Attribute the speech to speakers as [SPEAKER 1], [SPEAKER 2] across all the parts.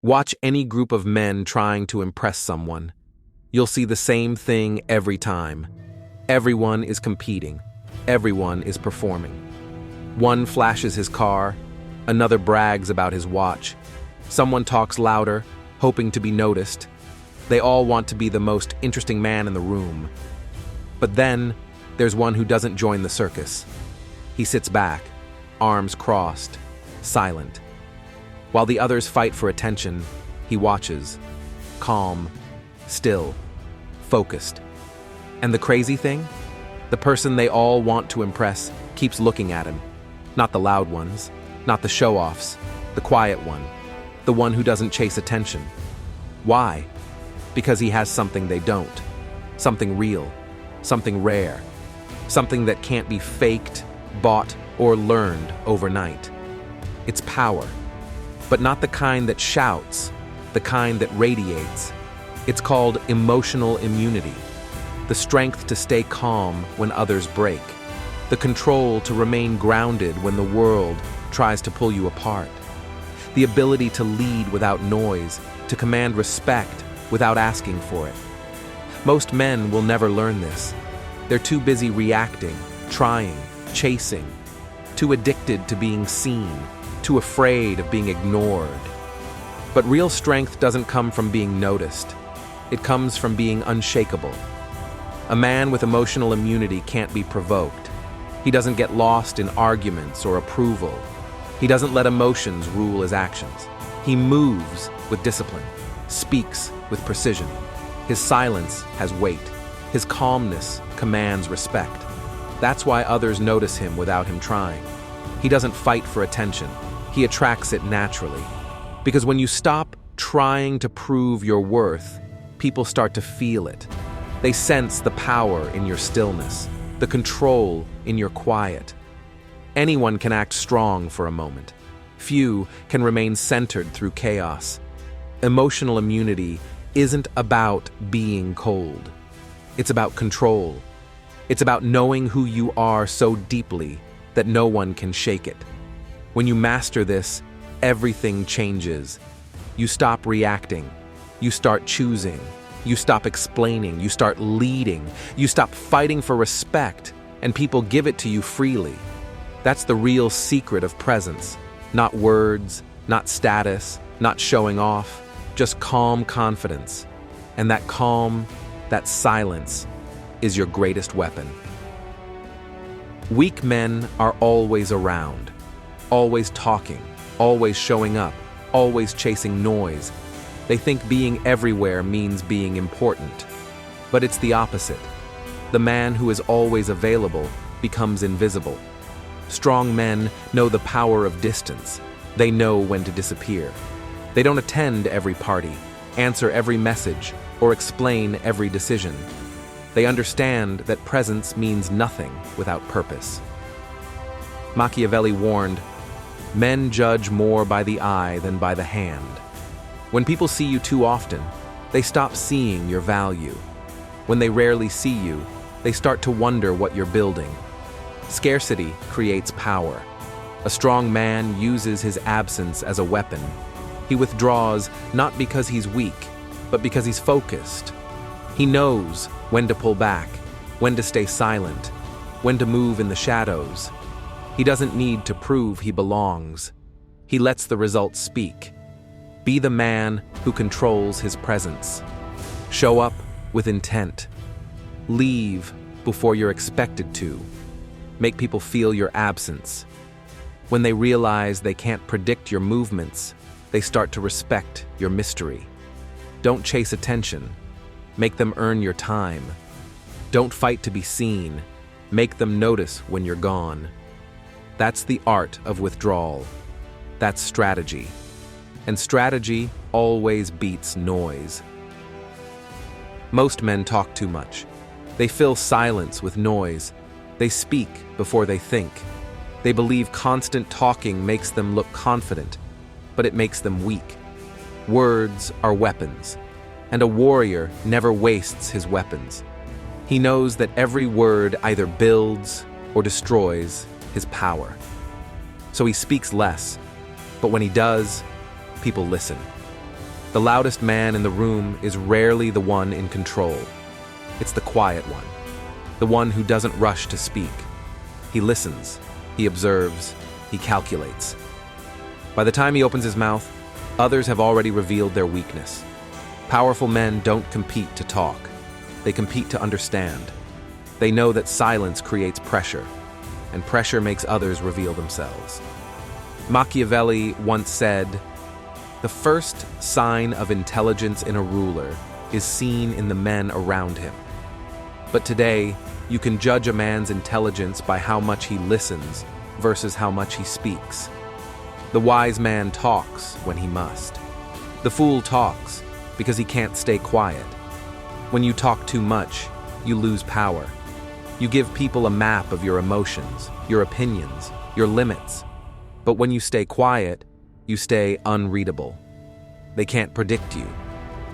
[SPEAKER 1] Watch any group of men trying to impress someone. You'll see the same thing every time. Everyone is competing. Everyone is performing. One flashes his car, another brags about his watch. Someone talks louder, hoping to be noticed. They all want to be the most interesting man in the room. But then, there's one who doesn't join the circus. He sits back, arms crossed, silent. While the others fight for attention, he watches, calm, still, focused. And the crazy thing? The person they all want to impress keeps looking at him. Not the loud ones, not the show-offs, the quiet one, the one who doesn't chase attention. Why? Because he has something they don't. Something real, something rare, something that can't be faked, bought, or learned overnight. It's power, but not the kind that shouts, the kind that radiates. It's called emotional immunity, the strength to stay calm when others break, the control to remain grounded when the world tries to pull you apart, the ability to lead without noise, to command respect without asking for it. Most men will never learn this. They're too busy reacting, trying, chasing, too addicted to being seen, too afraid of being ignored. But real strength doesn't come from being noticed. It comes from being unshakable. A man with emotional immunity can't be provoked. He doesn't get lost in arguments or approval. He doesn't let emotions rule his actions. He moves with discipline, speaks with precision. His silence has weight. His calmness commands respect. That's why others notice him without him trying. He doesn't fight for attention. He attracts it naturally. Because when you stop trying to prove your worth, people start to feel it. They sense the power in your stillness, the control in your quiet. Anyone can act strong for a moment. Few can remain centered through chaos. Emotional immunity isn't about being cold. It's about control. It's about knowing who you are so deeply that no one can shake it. When you master this, everything changes. You stop reacting. You start choosing. You stop explaining. You start leading. You stop fighting for respect, and people give it to you freely. That's the real secret of presence. Not words, not status, not showing off, just calm confidence. And that calm, that silence, is your greatest weapon. Weak men are always around, always talking, always showing up, always chasing noise. They think being everywhere means being important. But it's the opposite. The man who is always available becomes invisible. Strong men know the power of distance. They know when to disappear. They don't attend every party, answer every message, or explain every decision. They understand that presence means nothing without purpose. Machiavelli warned, "Men judge more by the eye than by the hand." When people see you too often, they stop seeing your value. When they rarely see you, they start to wonder what you're building. Scarcity creates power. A strong man uses his absence as a weapon. He withdraws not because he's weak, but because he's focused. He knows when to pull back, when to stay silent, when to move in the shadows. He doesn't need to prove he belongs. He lets the results speak. Be the man who controls his presence. Show up with intent. Leave before you're expected to. Make people feel your absence. When they realize they can't predict your movements, they start to respect your mystery. Don't chase attention. Make them earn your time. Don't fight to be seen. Make them notice when you're gone. That's the art of withdrawal. That's strategy. And strategy always beats noise. Most men talk too much. They fill silence with noise. They speak before they think. They believe constant talking makes them look confident, but it makes them weak. Words are weapons, and a warrior never wastes his weapons. He knows that every word either builds or destroys his power. So he speaks less, but when he does, people listen. The loudest man in the room is rarely the one in control. It's the quiet one, the one who doesn't rush to speak. He listens, he observes, he calculates. By the time he opens his mouth, others have already revealed their weakness. Powerful men don't compete to talk. They compete to understand. They know that silence creates pressure, and pressure makes others reveal themselves. Machiavelli once said, "The first sign of intelligence in a ruler is seen in the men around him." But today, you can judge a man's intelligence by how much he listens versus how much he speaks. The wise man talks when he must. The fool talks because he can't stay quiet. When you talk too much, you lose power. You give people a map of your emotions, your opinions, your limits. But when you stay quiet, you stay unreadable. They can't predict you.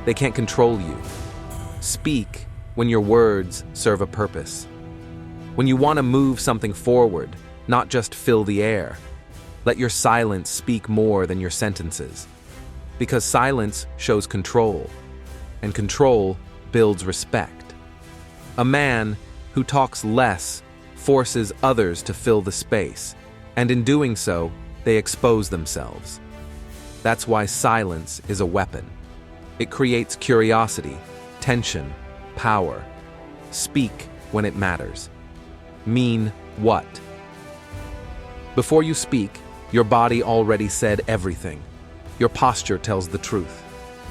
[SPEAKER 1] They can't control you. Speak when your words serve a purpose. When you want to move something forward, not just fill the air. Let your silence speak more than your sentences. Because silence shows control, and control builds respect. A man who talks less forces others to fill the space, and in doing so, they expose themselves. That's why silence is a weapon. It creates curiosity, tension, power. Speak when it matters. Mean what? Before you speak, your body already said everything. Your posture tells the truth.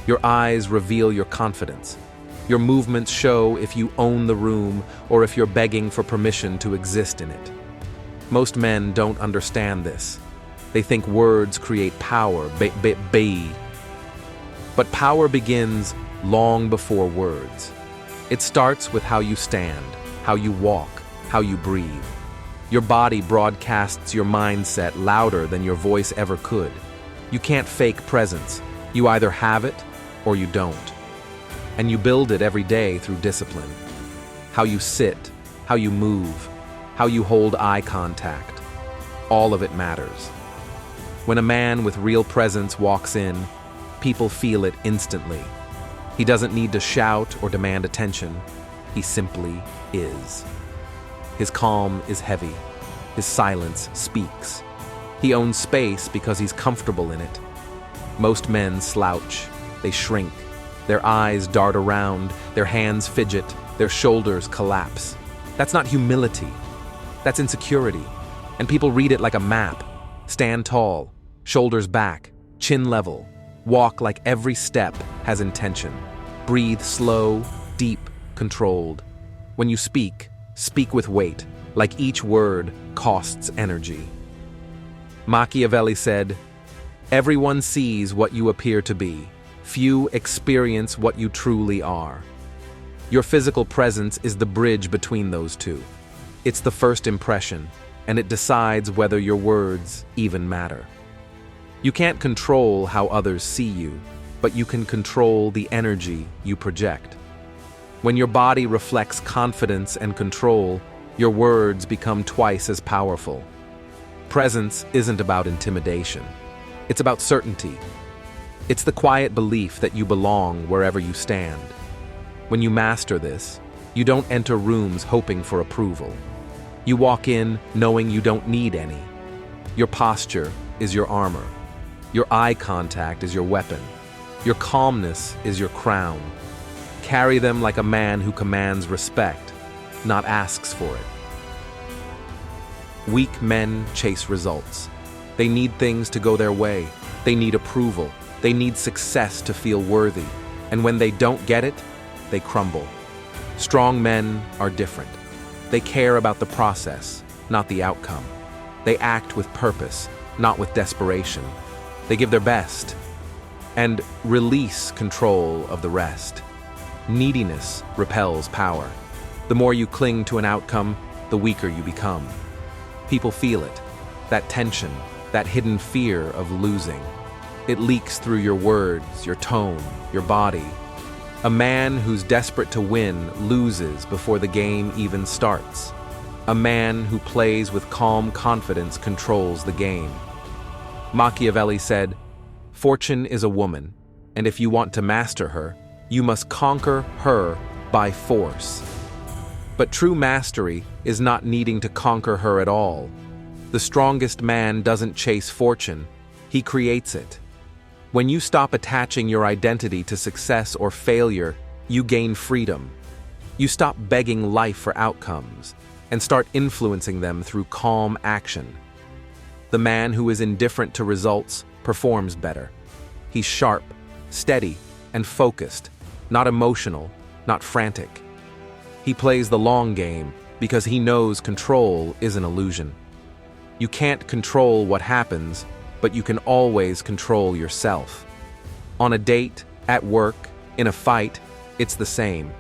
[SPEAKER 1] Your eyes reveal your confidence. Your movements show if you own the room or if you're begging for permission to exist in it. Most men don't understand this. They think words create power, but power begins long before words. It starts with how you stand, how you walk, how you breathe. Your body broadcasts your mindset louder than your voice ever could. You can't fake presence. You either have it or you don't. And you build it every day through discipline. How you sit, how you move, how you hold eye contact. All of it matters. When a man with real presence walks in, people feel it instantly. He doesn't need to shout or demand attention. He simply is. His calm is heavy. His silence speaks. He owns space because he's comfortable in it. Most men slouch. They shrink. Their eyes dart around. Their hands fidget. Their shoulders collapse. That's not humility. That's insecurity. And people read it like a map. Stand tall. Shoulders back. Chin level. Walk like every step has intention. Breathe slow, deep, controlled. When you speak, speak with weight, like each word costs energy. Machiavelli said, "Everyone sees what you appear to be. Few experience what you truly are." Your physical presence is the bridge between those two. It's the first impression, and it decides whether your words even matter. You can't control how others see you, but you can control the energy you project. When your body reflects confidence and control, your words become twice as powerful. Presence isn't about intimidation. It's about certainty. It's the quiet belief that you belong wherever you stand. When you master this, you don't enter rooms hoping for approval. You walk in knowing you don't need any. Your posture is your armor. Your eye contact is your weapon. Your calmness is your crown. Carry them like a man who commands respect, not asks for it. Weak men chase results. They need things to go their way. They need approval. They need success to feel worthy. And when they don't get it, they crumble. Strong men are different. They care about the process, not the outcome. They act with purpose, not with desperation. They give their best and release control of the rest. Neediness repels power. The more you cling to an outcome, the weaker you become. People feel it, that tension, that hidden fear of losing. It leaks through your words, your tone, your body. A man who's desperate to win loses before the game even starts. A man who plays with calm confidence controls the game. Machiavelli said, "Fortune is a woman. And if you want to master her, you must conquer her by force. But true mastery is not needing to conquer her at all. The strongest man doesn't chase fortune, he creates it. When you stop attaching your identity to success or failure, you gain freedom. You stop begging life for outcomes and start influencing them through calm action. The man who is indifferent to results performs better. He's sharp, steady, and focused, not emotional, not frantic. He plays the long game because he knows control is an illusion. You can't control what happens, but you can always control yourself. On a date, at work, in a fight, it's the same.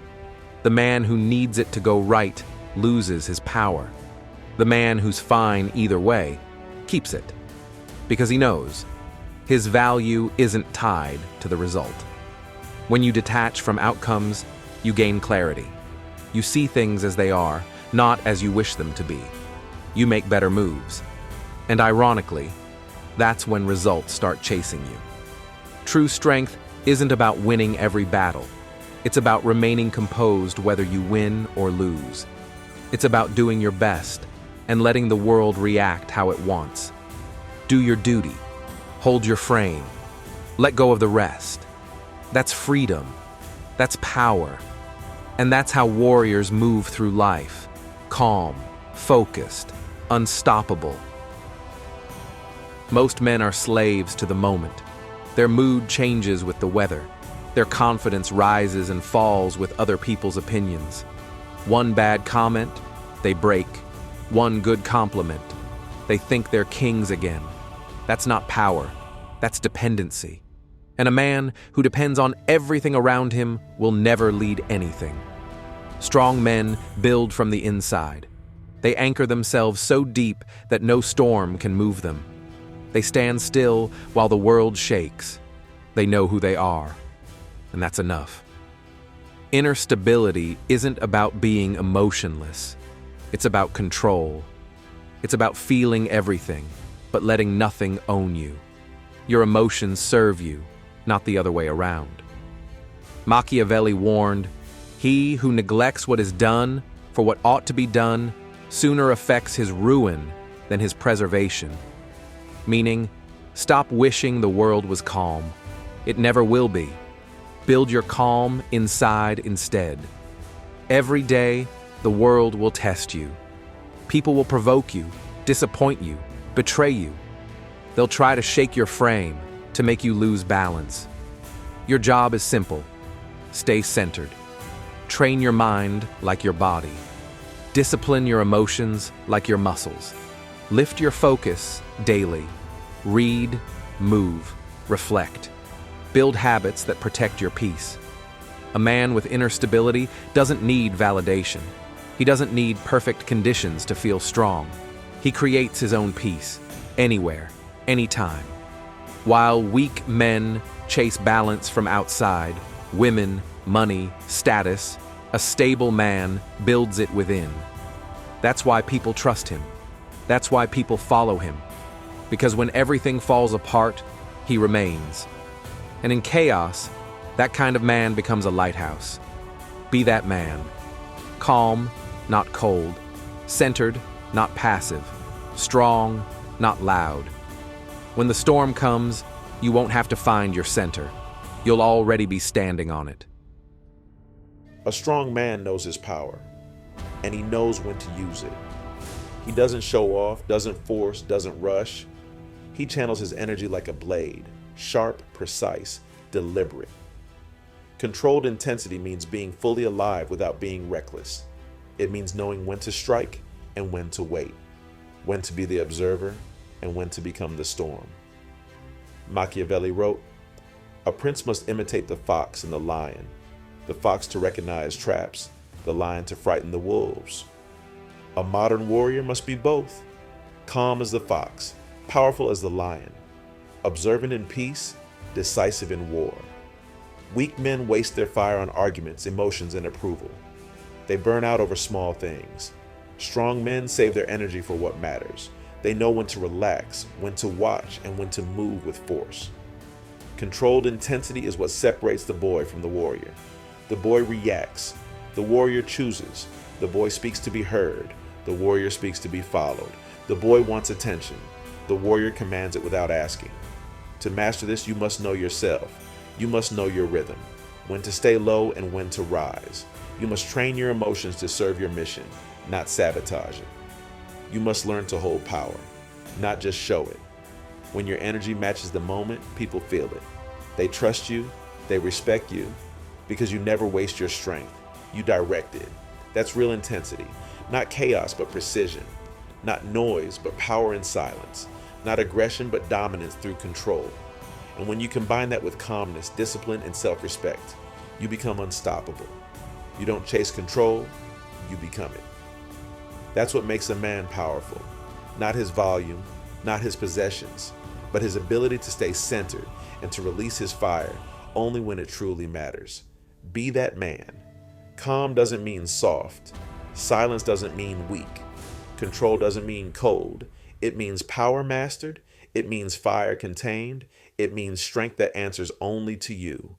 [SPEAKER 1] The man who needs it to go right loses his power. The man who's fine either way keeps it, because he knows his value isn't tied to the result. When you detach from outcomes, you gain clarity. You see things as they are, not as you wish them to be. You make better moves. And ironically, that's when results start chasing you. True strength isn't about winning every battle. It's about remaining composed whether you win or lose. It's about doing your best and letting the world react how it wants. Do your duty. Hold your frame. Let go of the rest. That's freedom. That's power. And that's how warriors move through life. Calm, focused, unstoppable. Most men are slaves to the moment. Their mood changes with the weather. Their confidence rises and falls with other people's opinions. One bad comment, they break. One good compliment, they think they're kings again. That's not power, that's dependency. And a man who depends on everything around him will never lead anything. Strong men build from the inside. They anchor themselves so deep that no storm can move them. They stand still while the world shakes. They know who they are, and that's enough. Inner stability isn't about being emotionless. It's about control. It's about feeling everything, but letting nothing own you. Your emotions serve you, not the other way around. Machiavelli warned, "He who neglects what is done for what ought to be done sooner affects his ruin than his preservation." Meaning, stop wishing the world was calm. It never will be. Build your calm inside instead. Every day, the world will test you. People will provoke you, disappoint you, betray you. They'll try to shake your frame, to make you lose balance. Your job is simple. Stay centered. Train your mind like your body. Discipline your emotions like your muscles. Lift your focus daily. Read, move, reflect. Build habits that protect your peace. A man with inner stability doesn't need validation. He doesn't need perfect conditions to feel strong. He creates his own peace, anywhere, anytime. While weak men chase balance from outside, women, money, status, a stable man builds it within. That's why people trust him. That's why people follow him. Because when everything falls apart, he remains. And in chaos, that kind of man becomes a lighthouse. Be that man. Calm, not cold. Centered, not passive. Strong, not loud. When the storm comes, you won't have to find your center. You'll already be standing on it.
[SPEAKER 2] A strong man knows his power, and he knows when to use it. He doesn't show off, doesn't force, doesn't rush. He channels his energy like a blade, sharp, precise, deliberate. Controlled intensity means being fully alive without being reckless. It means knowing when to strike and when to wait, when to be the observer and when to become the storm. Machiavelli wrote, "A prince must imitate the fox and the lion, the fox to recognize traps, the lion to frighten the wolves. A modern warrior must be both, calm as the fox, powerful as the lion, observant in peace, decisive in war." Weak men waste their fire on arguments, emotions, and approval. They burn out over small things. Strong men save their energy for what matters. They know when to relax, when to watch, and when to move with force. Controlled intensity is what separates the boy from the warrior. The boy reacts. The warrior chooses. The boy speaks to be heard. The warrior speaks to be followed. The boy wants attention. The warrior commands it without asking. To master this, you must know yourself. You must know your rhythm, when to stay low and when to rise. You must train your emotions to serve your mission, not sabotage it. You must learn to hold power, not just show it. When your energy matches the moment, people feel it. They trust you, they respect you, because you never waste your strength. You direct it. That's real intensity. Not chaos, but precision. Not noise, but power and silence. Not aggression, but dominance through control. And when you combine that with calmness, discipline, and self-respect, you become unstoppable. You don't chase control, you become it. That's what makes a man powerful. Not his volume, not his possessions, but his ability to stay centered and to release his fire only when it truly matters. Be that man. Calm doesn't mean soft. Silence doesn't mean weak. Control doesn't mean cold. It means power mastered. It means fire contained. It means strength that answers only to you.